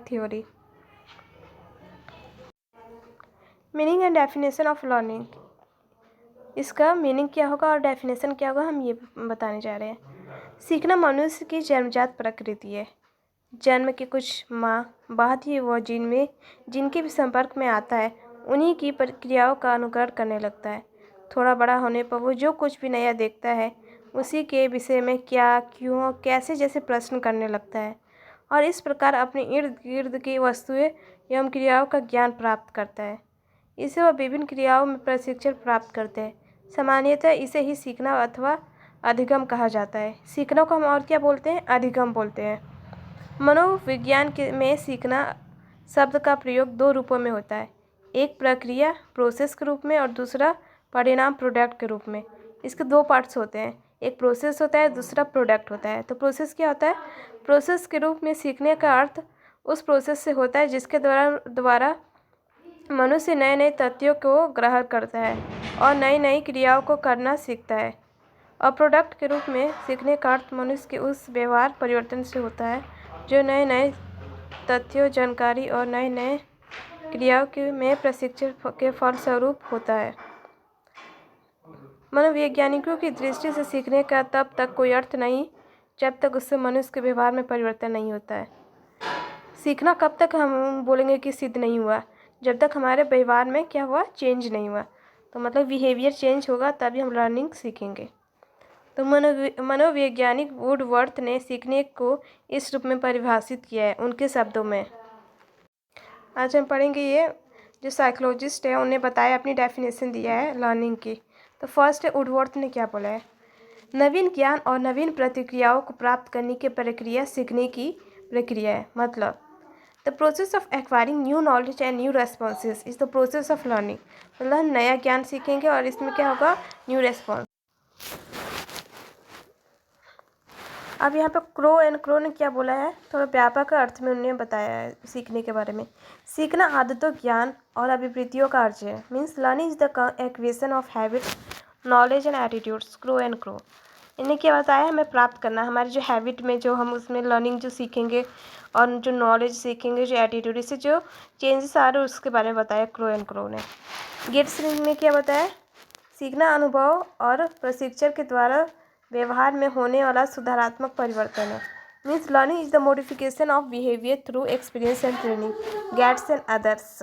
Theory. Meaning and definition of learning, इसका meaning क्या होगा और डेफिनेशन क्या होगा हम ये बताने जा रहे हैं। सीखना मनुष्य की जन्मजात प्रकृति है। जन्म के कुछ माह बाद ही वह जिनके भी संपर्क में आता है उन्हीं की प्रक्रियाओं का अनुकरण करने लगता है। थोड़ा बड़ा होने पर वो जो कुछ भी नया देखता है उसी के विषय में क्या, क्यों, कैसे जैसे प्रश्न करने लगता है और इस प्रकार अपने इर्द गिर्द की वस्तुएं एवं क्रियाओं का ज्ञान प्राप्त करता है। इसे वह विभिन्न क्रियाओं में प्रशिक्षण प्राप्त करते हैं। सामान्यतः इसे ही सीखना अथवा अधिगम कहा जाता है। सीखना को हम और क्या बोलते हैं? अधिगम बोलते हैं। मनोविज्ञान में सीखना शब्द का प्रयोग दो रूपों में होता है, एक प्रक्रिया प्रोसेस के रूप में और दूसरा परिणाम प्रोडक्ट के रूप में। इसके दो पार्ट्स होते हैं, एक प्रोसेस होता है, दूसरा प्रोडक्ट होता है। तो प्रोसेस क्या होता है? प्रोसेस के रूप में सीखने का अर्थ उस प्रोसेस से होता है जिसके द्वारा मनुष्य नए नए तथ्यों को ग्रहण करता है और नई नई क्रियाओं को करना सीखता है। और प्रोडक्ट के रूप में सीखने का अर्थ मनुष्य के उस व्यवहार परिवर्तन से होता है जो नए नए तथ्यों, जानकारी और नए नए क्रियाओं में प्रशिक्षण के फलस्वरूप होता है। मनोवैज्ञानिकों की दृष्टि से सीखने का तब तक कोई अर्थ नहीं जब तक उससे मनुष्य के व्यवहार में परिवर्तन नहीं होता है। सीखना कब तक हम बोलेंगे कि सिद्ध नहीं हुआ? जब तक हमारे व्यवहार में क्या हुआ? चेंज नहीं हुआ। तो मतलब बिहेवियर चेंज होगा तभी हम लर्निंग सीखेंगे। तो मनोवैज्ञानिक वुडवर्थ ने सीखने को इस रूप में परिभाषित किया है उनके शब्दों में। आज हम पढ़ेंगे ये जो साइकोलॉजिस्ट है उन्हें बताया, अपनी डेफिनेशन दिया है लर्निंग की। तो फर्स्ट है, वुडवर्थ ने क्या बोला है? नवीन ज्ञान और नवीन प्रतिक्रियाओं को प्राप्त करने की प्रक्रिया सीखने की प्रक्रिया है। मतलब the process of acquiring new knowledge and new responses is the process of learning. मतलब हम नया ज्ञान सीखेंगे और इसमें क्या होगा? New response. अब यहाँ पर क्रो ने क्या बोला है? थोड़ा व्यापक अर्थ में उन्होंने बताया है सीखने के बारे में। सीखना आदतों, ज्ञान और अभिवृत्तियों का अर्थ है। Means learning is the acquisition of habits, knowledge and attitudes. Crow इन्हें क्या बताया? हमें प्राप्त करना, हमारी जो हैबिट में जो हम उसमें लर्निंग जो सीखेंगे और जो नॉलेज सीखेंगे, जो एटीट्यूड, इससे जो चेंजेस आ रहे हैं उसके बारे में बताया क्रो ने। गेट्स ने क्या बताया? सीखना अनुभव और प्रशिक्षण के द्वारा व्यवहार में होने वाला सुधारात्मक परिवर्तन है। Means learning is the modification of behaviour through experience and training. Gates and others.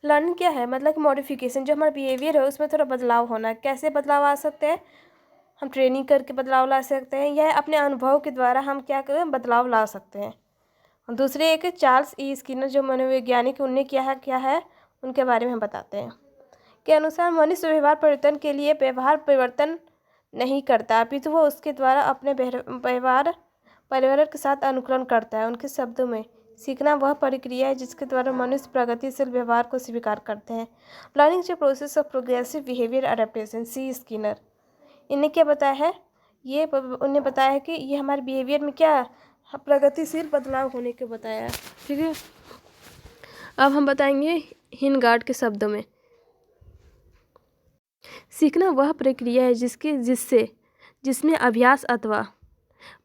Learning क्या है? मतलब कि मॉडिफिकेशन, जो हमारा बिहेवियर है उसमें थोड़ा बदलाव होना। कैसे बदलाव आ सकते हैं? हम ट्रेनिंग करके बदलाव ला सकते हैं या अपने अनुभव के द्वारा हम क्या करें? बदलाव ला सकते हैं। दूसरे एक चार्ल्स ई स्किनर जो मनोवैज्ञानिक, उनने क्या है उनके बारे में हम बताते हैं। के अनुसार मनुष्य व्यवहार परिवर्तन के लिए व्यवहार परिवर्तन नहीं करता, अपितु वो उसके द्वारा अपने व्यवहार पर्यावरण के साथ अनुकरण करता है। उनके शब्दों में सीखना वह प्रक्रिया है जिसके द्वारा मनुष्य प्रगतिशील व्यवहार को स्वीकार करते हैं। Learning is process of progressive behaviour adaptation. C Skinner इन्हें क्या बताया है? ये उन्हें बताया है कि ये हमारे बिहेवियर में क्या प्रगतिशील बदलाव होने के बताया। ठीक है, अब हम बताएंगे हिनगार्ड के शब्दों में। सीखना वह प्रक्रिया है जिसमें अभ्यास अथवा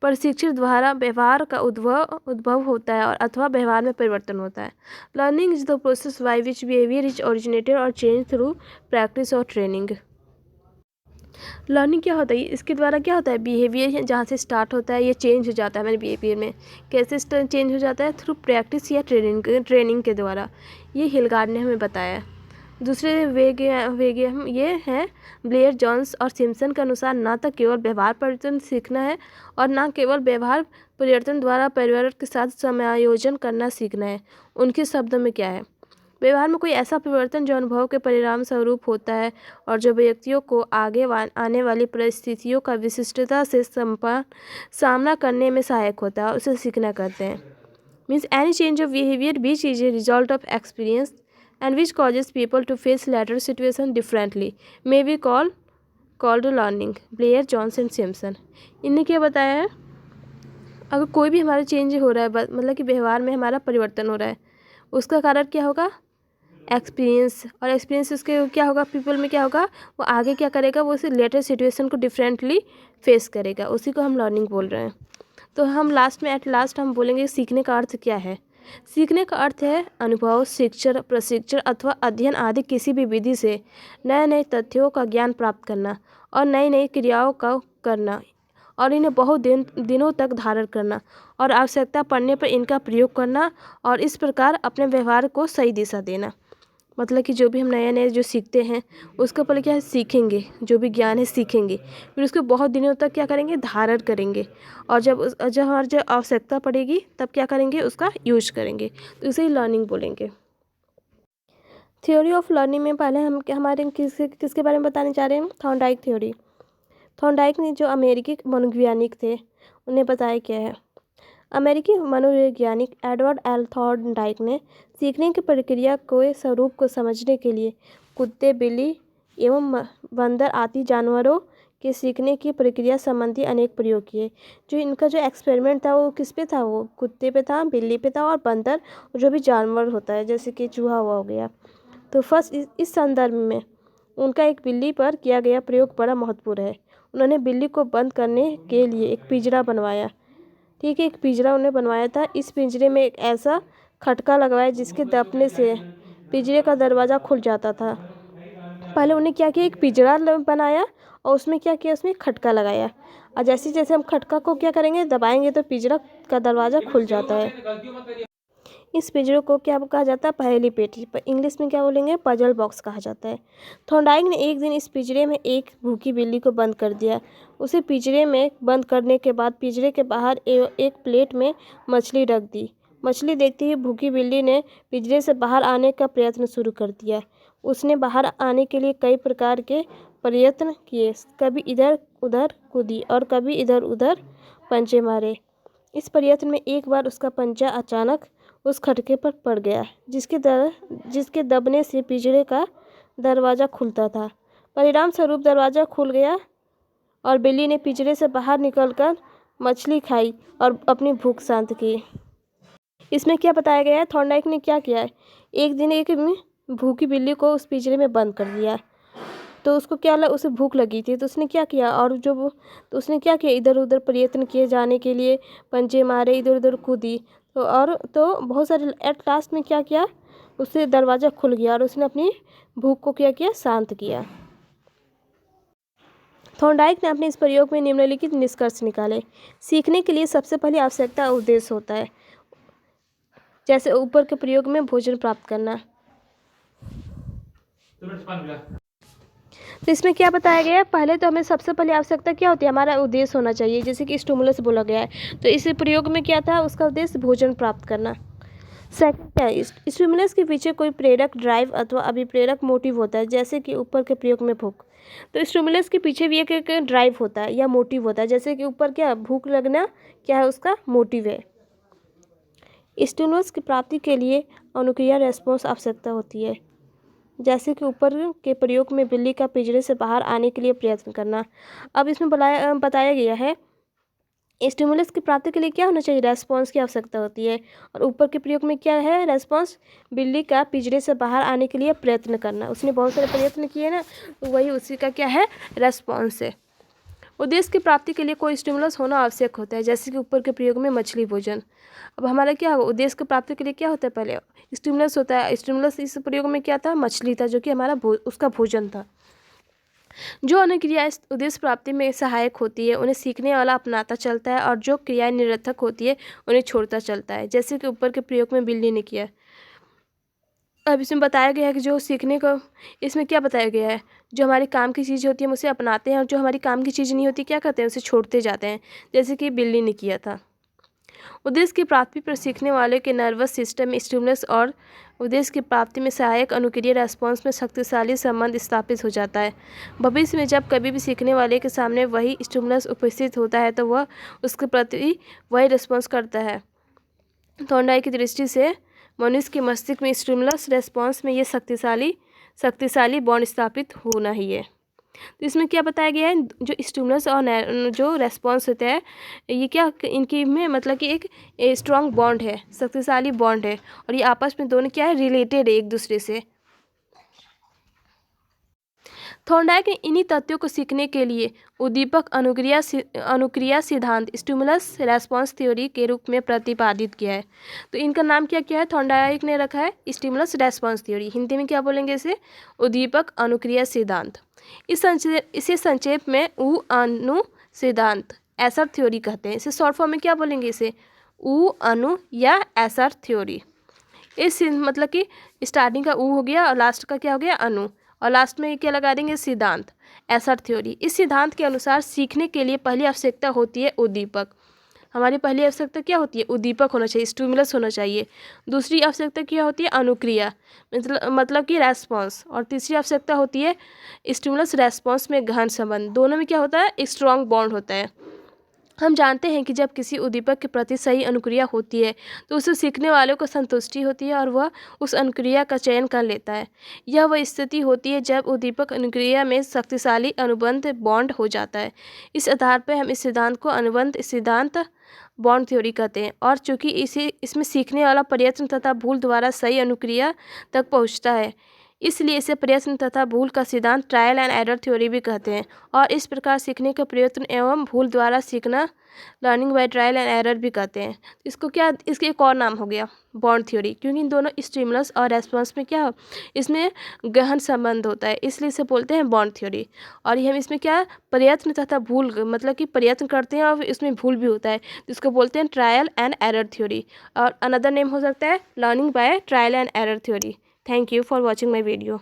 प्रशिक्षण द्वारा व्यवहार का उद्भव होता है और अथवा व्यवहार में परिवर्तन होता है। Learning is the process by which behaviour is originated और चेंज थ्रू प्रैक्टिस और ट्रेनिंग। लर्निंग क्या होता है? इसके द्वारा क्या होता है? बिहेवियर जहाँ से स्टार्ट होता है ये चेंज हो जाता है हमारे बिहेवियर में। कैसे चेंज हो जाता है? थ्रू प्रैक्टिस या ट्रेनिंग के द्वारा। ये हिलगार्ड ने हमें बताया। दूसरे वेगेहम ये हैं ब्लेयर, जॉन्स और सिम्पसन के अनुसार न तो केवल व्यवहार परिवर्तन सीखना है और न केवल व्यवहार परिवर्तन द्वारा पर्यावरण के साथ समायोजन करना सीखना है। उनके शब्दों में क्या है? व्यवहार में कोई ऐसा परिवर्तन जो अनुभव के परिणाम स्वरूप होता है और जो व्यक्तियों को आगे आने वाली परिस्थितियों का विशिष्टता से सामना करने में सहायक होता है, उसे सीखना कहते हैं। Means any change of behaviour which is a result of experience and which causes people to face later situation differently may be called learning। Blair, Jones and Simpson इन्हें क्या बताया है? अगर कोई भी हमारा चेंज हो रहा है, मतलब कि व्यवहार में हमारा परिवर्तन हो रहा है, उसका कारण क्या होगा? एक्सपीरियंस। और एक्सपीरियंस उसके क्या होगा? पीपल में क्या होगा? वो आगे क्या करेगा? वो उसे लेटर सिचुएशन को डिफरेंटली फेस करेगा, उसी को हम लर्निंग बोल रहे हैं। तो हम एट लास्ट हम बोलेंगे सीखने का अर्थ क्या है। सीखने का अर्थ है अनुभव, शिक्षण, प्रशिक्षण अथवा अध्ययन आदि किसी भी विधि से नए नए तथ्यों का ज्ञान प्राप्त करना और नई नई क्रियाओं का करना और इन्हें बहुत दिनों तक धारण करना और आवश्यकता पड़ने पर इनका प्रयोग करना और इस प्रकार अपने व्यवहार को सही दिशा देना। मतलब कि जो भी हम नए नए जो सीखते हैं उसको पहले क्या है, सीखेंगे, जो भी ज्ञान है सीखेंगे, फिर उसको बहुत दिनों तक क्या करेंगे, धारण करेंगे और जब हमारी जब आवश्यकता पड़ेगी तब क्या करेंगे, उसका यूज करेंगे। तो इसे ही लर्निंग बोलेंगे। थ्योरी ऑफ लर्निंग में पहले हम हमारे किसके बारे में बताने जा रहे हैं, थॉर्नडाइक थ्योरी। थॉर्नडाइक ने जो अमेरिकी मनोवैज्ञानिक थे उन्हें बताया क्या है। अमेरिकी मनोवैज्ञानिक एडवर्ड एल थॉर्नडाइक ने सीखने की प्रक्रिया के स्वरूप को समझने के लिए कुत्ते, बिल्ली एवं बंदर आदि जानवरों के सीखने की प्रक्रिया संबंधी अनेक प्रयोग किए। जो इनका जो एक्सपेरिमेंट था वो किस पे था, वो कुत्ते पे था, बिल्ली पे था और बंदर जो भी जानवर होता है जैसे कि चूहा हुआ हो गया। तो फर्स्ट इस संदर्भ में उनका एक बिल्ली पर किया गया प्रयोग बड़ा महत्वपूर्ण है। उन्होंने बिल्ली को बंद करने के लिए एक पिंजरा बनवाया। ठीक है, एक पिंजरा उन्हें बनवाया था। इस पिंजरे में एक ऐसा खटका लगवाया जिसके दबने से पिंजरे का दरवाज़ा खुल जाता था। पहले उन्हें क्या किया, एक पिंजरा बनाया और उसमें क्या किया, उसमें खटका लगाया और जैसे जैसे हम खटका को क्या करेंगे, दबाएंगे तो पिंजरा का दरवाज़ा खुल जाता है। इस पिंजरे को क्या कहा जाता है, पहेली पेटी, पर इंग्लिश में क्या बोलेंगे, पजल बॉक्स कहा जाता है। थॉर्नडाइक ने एक दिन इस पिंजरे में एक भूखी बिल्ली को बंद कर दिया। उसे पिंजरे में बंद करने के बाद पिंजरे के बाहर एक प्लेट में मछली रख दी। मछली देखते ही भूखी बिल्ली ने पिंजरे से बाहर आने का प्रयत्न शुरू कर दिया। उसने बाहर आने के लिए कई प्रकार के प्रयत्न किए, कभी इधर उधर कूदी और कभी इधर उधर पंजे मारे। इस प्रयत्न में एक बार उसका पंजा अचानक उस खटके पर पड़ गया जिसके दबने से पिंजरे का दरवाज़ा खुलता था। परिणाम स्वरूप दरवाज़ा खुल गया और बिल्ली ने पिंजरे से बाहर निकलकर मछली खाई और अपनी भूख शांत की। इसमें क्या बताया गया है, थॉर्नडाइक ने क्या किया है, एक दिन एक भूखी बिल्ली को उस पिंजरे में बंद कर दिया। तो उसको क्या लगा, उसे भूख लगी थी, तो उसने क्या किया, और तो उसने क्या किया, इधर उधर प्रयत्न किए जाने के लिए, पंजे मारे, इधर उधर कूदी, तो बहुत सारे, एट लास्ट में क्या किया, उससे दरवाज़ा खुल गया और उसने अपनी भूख को क्या किया, शांत किया। थॉर्नडाइक ने अपने इस प्रयोग में निम्नलिखित निष्कर्ष निकाले। सीखने के लिए सबसे पहले आवश्यकता उद्देश्य होता है, जैसे ऊपर के प्रयोग में भोजन प्राप्त करना। तो इसमें क्या बताया गया है, पहले तो हमें सबसे पहले आवश्यकता क्या होती है, हमारा उद्देश्य होना चाहिए, जैसे कि स्टिमुलस बोला गया है। तो इस प्रयोग में क्या था, उसका उद्देश्य भोजन प्राप्त करना। सेकंड क्या है, स्टिमुलस के पीछे कोई प्रेरक ड्राइव अथवा अभिप्रेरक मोटिव होता है, जैसे कि ऊपर के प्रयोग में भूख। तो स्टिमुलस के पीछे भी एक ड्राइव होता है या मोटिव होता है, जैसे कि ऊपर क्या, भूख लगना क्या है, उसका मोटिव है। स्टिमुलस की प्राप्ति के लिए अनुक्रिया रेस्पॉन्स आवश्यकता होती है, जैसे कि ऊपर के प्रयोग में बिल्ली का पिंजरे से बाहर आने के लिए प्रयत्न करना। अब इसमें बताया गया है स्टिमुलस की प्राप्ति के लिए क्या होना चाहिए, रेस्पॉन्स की आवश्यकता होती है, और ऊपर के प्रयोग में क्या है, रेस्पॉन्स, बिल्ली का पिंजरे से बाहर आने के लिए प्रयत्न करना। उसने बहुत सारे प्रयत्न किए ना, तो वही उसी का क्या है, रेस्पॉन्स है। उद्देश्य की प्राप्ति के लिए कोई स्टिमुलस होना आवश्यक होता है, जैसे कि ऊपर के प्रयोग में मछली भोजन। अब हमारा क्या होगा, उद्देश्य की प्राप्ति के लिए क्या होता है, पहले स्टिमुलस होता है। स्टिमुलस इस प्रयोग में क्या था, मछली था, जो कि हमारा उसका भोजन था। जो अन्य क्रिया इस उद्देश्य प्राप्ति में सहायक होती है उन्हें सीखने वाला अपनाता चलता है, और जो क्रियाएं निरर्थक होती है उन्हें छोड़ता चलता है, जैसे कि ऊपर के प्रयोग में बिल्ली ने किया। अब इसमें बताया गया है कि जो सीखने को, इसमें क्या बताया गया है, जो हमारी काम की चीज़ होती है हम उसे अपनाते हैं, और जो हमारी काम की चीज़ नहीं होती क्या करते हैं, उसे छोड़ते जाते हैं, जैसे कि बिल्ली ने किया था। उद्देश्य की प्राप्ति पर सीखने वाले के नर्वस सिस्टम में स्टिमुलस और उद्देश्य की प्राप्ति में सहायक अनुक्रिया रेस्पॉन्स में शक्तिशाली संबंध स्थापित हो जाता है। भविष्य में जब कभी भी सीखने वाले के सामने वही स्टिमुलस उपस्थित होता है तो वह उसके प्रति वही रिस्पॉन्स करता है। थॉर्नडाइक की दृष्टि से मनुष्य के मस्तिष्क में स्टिमुलस रेस्पॉन्स में ये शक्तिशाली बॉन्ड स्थापित होना ही है। तो इसमें क्या बताया गया है, जो स्टिमुलस और जो रेस्पॉन्स होता है, ये क्या, इनकी में मतलब कि एक स्ट्रॉन्ग बॉन्ड है, शक्तिशाली बॉन्ड है, और ये आपस में दोनों क्या है, रिलेटेड है एक दूसरे से। थॉर्नडाइक ने इन्हीं तथ्यों को सीखने के लिए उद्दीपक अनुक्रिया सिद्धांत स्टिमुलस रेस्पॉन्स थ्योरी के रूप में प्रतिपादित किया है। तो इनका नाम क्या क्या है, थॉर्नडाइक ने रखा है स्टिमुलस रेस्पॉन्स थ्योरी। हिंदी में क्या बोलेंगे इसे, उद्दीपक अनुक्रिया सिद्धांत। इसे संक्षेप में उ अनु सिद्धांत एसर थ्योरी कहते हैं। इसे शॉर्ट फॉर्म में क्या बोलेंगे, इसे उ अनु या एसर थ्योरी। इस मतलब कि स्टार्टिंग का उ हो गया और लास्ट का क्या हो गया, अनु, और लास्ट में क्या लगा देंगे, सिद्धांत, एसर थ्योरी। इस सिद्धांत के अनुसार सीखने के लिए पहली आवश्यकता होती है उद्दीपक। हमारी पहली आवश्यकता क्या होती है, उद्दीपक होना चाहिए, स्टिमुलस होना चाहिए। दूसरी आवश्यकता क्या होती है, अनुक्रिया मतलब कि रेस्पॉन्स। और तीसरी आवश्यकता होती है स्टिमुलस रेस्पॉन्स में गहन संबंध। दोनों में क्या होता है, एक स्ट्रॉन्ग बॉन्ड होता है। हम जानते हैं कि जब किसी उद्दीपक के प्रति सही अनुक्रिया होती है तो उसे सीखने वालों को संतुष्टि होती है और वह उस अनुक्रिया का चयन कर लेता है। यह वह स्थिति होती है जब उद्दीपक अनुक्रिया में शक्तिशाली अनुबंध बॉन्ड हो जाता है। इस आधार पर हम इस सिद्धांत को अनुबंध सिद्धांत बॉन्ड थ्योरी कहते हैं। और चूंकि इसमें सीखने वाला प्रयत्न तथा भूल द्वारा सही अनुक्रिया तक पहुँचता है, इसलिए इसे प्रयत्न तथा भूल का सिद्धांत ट्रायल एंड एरर थ्योरी भी कहते हैं। और इस प्रकार सीखने का प्रयत्न एवं भूल द्वारा सीखना learning by trial and error भी कहते हैं। इसको क्या, इसके एक और नाम हो गया बॉन्ड थ्योरी, क्योंकि इन दोनों स्टिमुलस और रेस्पॉन्स में क्या, इसमें गहन संबंध होता है, इसलिए इसे बोलते हैं बॉन्ड थ्योरी। और ये हम इसमें क्या, प्रयत्न तथा भूल, मतलब कि प्रयत्न करते हैं और इसमें भूल भी होता है, इसको बोलते हैं ट्रायल एंड एरर थ्योरी। और अनदर नेम हो सकता है learning by trial and error theory. Thank you for watching my video.